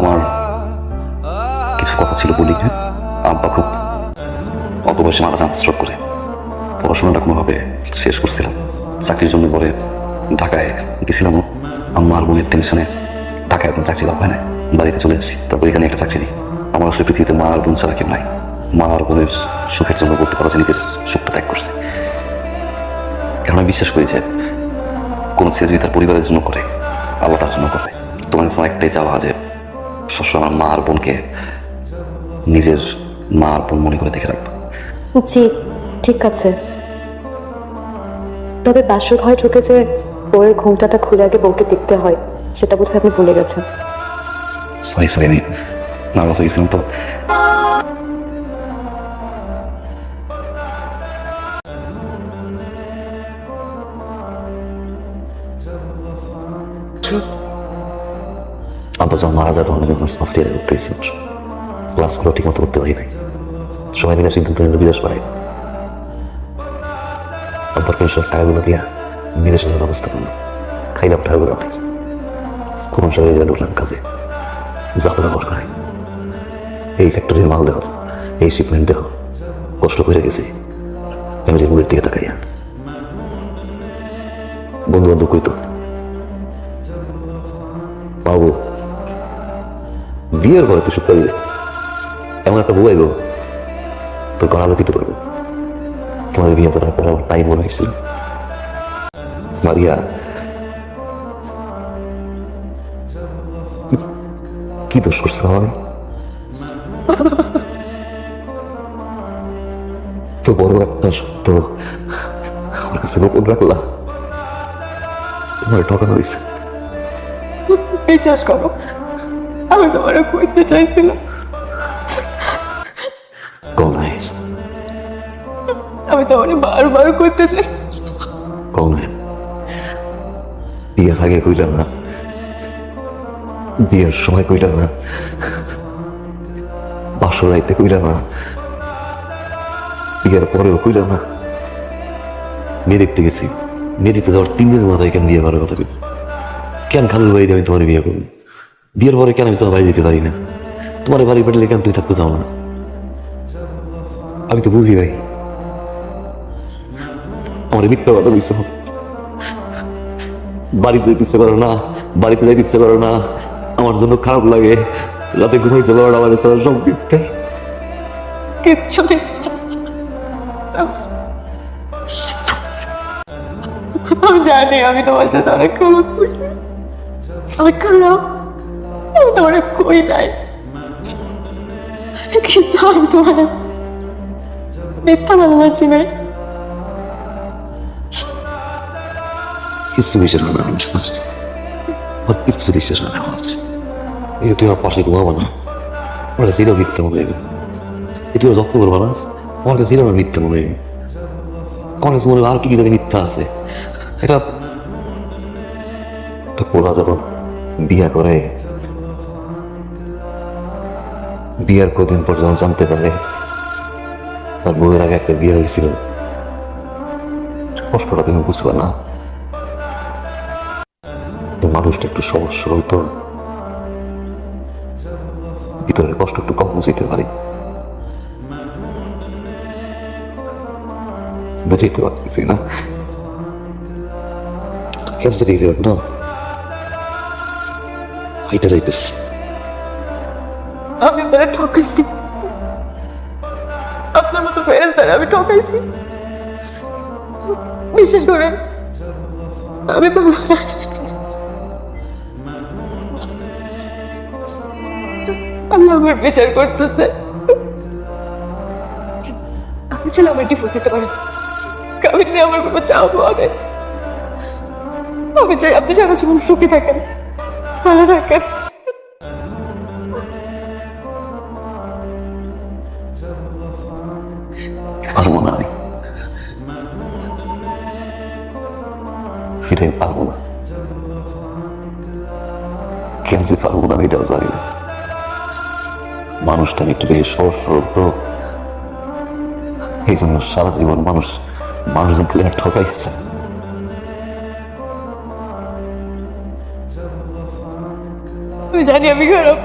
আমার কিছু কথা ছিল বলি। হ্যাঁ, আব্বা খুব অল্প বয়সে মারা যান স্ট্রোক করে। পড়াশোনাটা কোনোভাবে শেষ করছিলাম, চাকরির জন্য পরে ঢাকায় গেছিলাম। আম্মা আর বোনের টেনশনে ঢাকায় এখন চাকরি লাভ হয় না, বাড়িতে চলে আসি। তারপর এখানে একটা চাকরি নেই। আমার আসলে পৃথিবীতে মা আর বোন ছাড়া কেউ নাই। মা আর বোনের সুখের জন্য বলতে পারো যে নিজের সুখটা ত্যাগ করছে। কারণ আমি বিশ্বাস করি যে কোনো ছেলে যদি তার পরিবারের জন্য করে, আল্লাহ তার জন্য করে। তোমার কাছে একটাই চাওয়া যে সবসময় আমার মা আর বোনকে নিজের মা আর বোন মনে করে দেখে রাখবো। জি ঠিক আছে, তবে বাসর ঘরে ঢুকে যে বউয়ের ঘুমটাটা খুলে আগে বউকে দেখতে হয় সেটা বোধহয় আপনি ভুলে গেছেন। সরি আমি নার্ভাস হয়ে গেছিলাম তো। আব্বা যখন মারা যায় তখন আমি ফার্স্ট ইয়ারে করতে হয়েছিল। ক্লাসগুলো ঠিক মতো করতে পারি নাই। সবাই মিলে সিদ্ধান্ত নিল বিদেশ পাঠাই। আব্বার পেনশন টাকাগুলো দিয়া বিদেশে যাওয়ার ব্যবস্থা করলো। খাইলাম টাকাগুলো আমি কোন সবাই যাবে ঢুকলাম কাজে। যাত্রা দরকার এই ফ্যাক্টরির মাল দেখো, এই শিপমেন্ট দেখো, কষ্ট করে গেছি ফ্যামিলির মুখের দিকে তাকাইয়া। বন্ধু বান্ধব কইতো বাবু বিয়ের পরে তুই সুখ পাবি, এমন একটা বউ আইব তোর ঘর আলোকিত করবো। তোমার বিয়ে করার পর আমার তাই মনে হয়েছিল। মারিয়া কি দোষ করছে আমার? তো বড় একটা সত্য আমার কাছে গোপন রাখলা, তোমার ঠকানো হয়েছে। বিশ্বাস করো, আমি তোমার কইতে চাইছিলাম, কল নাই, আমি তোমার বারবার কইতে চাই। কল নাই। বিয়ের আগে কইলাম না, বিয়ের সময় কইলাম না, বাসর রাইতে কইলাম না, বিয়ের পরেও কইলাম না। মেয়ে দেখতে গেছি, মেয়ে দেখতে যাওয়ার 3 দিনের মাথায় কেন বিয়ে করার কথা কই? কেন খালুর বাড়িতে আমি তোমার বিয়ে করবো? বিয়ের পরে কেন আমি তোমার বাড়ি যেতে পারি না? তোমার বাড়ি পেটলে কেন তুই থাকতে চাও না? আমি তো বুঝি ভাই, আমার মিথ্যা কথা বুঝছো। বাড়িতে যেতে ইচ্ছে করো না, বাড়িতে যাইতে ইচ্ছে করো না, আমার জন্য খারাপ লাগে, রাতে ঘুমাইতে পারো না, আমাদের সাথে সব মিথ্যে। কিচ্ছু নেই, আমি জানি আমি তোমার সাথে অনেক খারাপ করছি, অনেক খারাপ, আমি তোমার কই নাই, কিন্তু আমি তোমার মিথ্যা ভালোবাসি নাই। কিছু বিশ্বাস হবে না, কিছু বিশ্বাস হবে না আমার হচ্ছে। এই যে তুই আমার পাশে ঘুমাবো না, আমার কাছে এটাও মিথ্যা মনে হবে। তুই যত্ন করবো না, আমার কাছে এটাও মিথ্যা মনে হবে। আমার কাছে মনে হয় আর কি কি জানি মিথ্যা আছে। এটা পোড়া যখন বিয়ে করে, বিয়ার কদিন পর যখন জানতে পারে তার বউয়ের আগে একটা বিয়ে হয়েছিল, কষ্টটা তুমি বুঝবা না। মানুষটা একটু সহজ সরল তো, ভিতরে কষ্ট একটু কম বুঝতে পারি, বুঝতে পারতেছি না। না এটা যাইতেছি, আমি তারা ঠকাইছি, আপনার মতো ফেরেশতারে আমি ঠকাইছি, বিশ্বাস করেন আমি পাবো না। আমি আমার বিচার করতেছে, আপনি ছেলে আমার ডিভোর্স দিতে পারেন, আমি নিয়ে আমার কোনো চাপ হবে। আমি চাই আপনি সারা জীবন সুখী থাকেন, ভালো থাকেন। পারবো না, আমি ফিরে পারবো না। কেন যে পারবো না এটাও জানি না। মানুষটা একটু বেশি সহজ সরল তো, এই জন্য সারা জীবন মানুষজন প্লেয়ার ঠকাই গেছে। আমি জানি আমি খারাপ,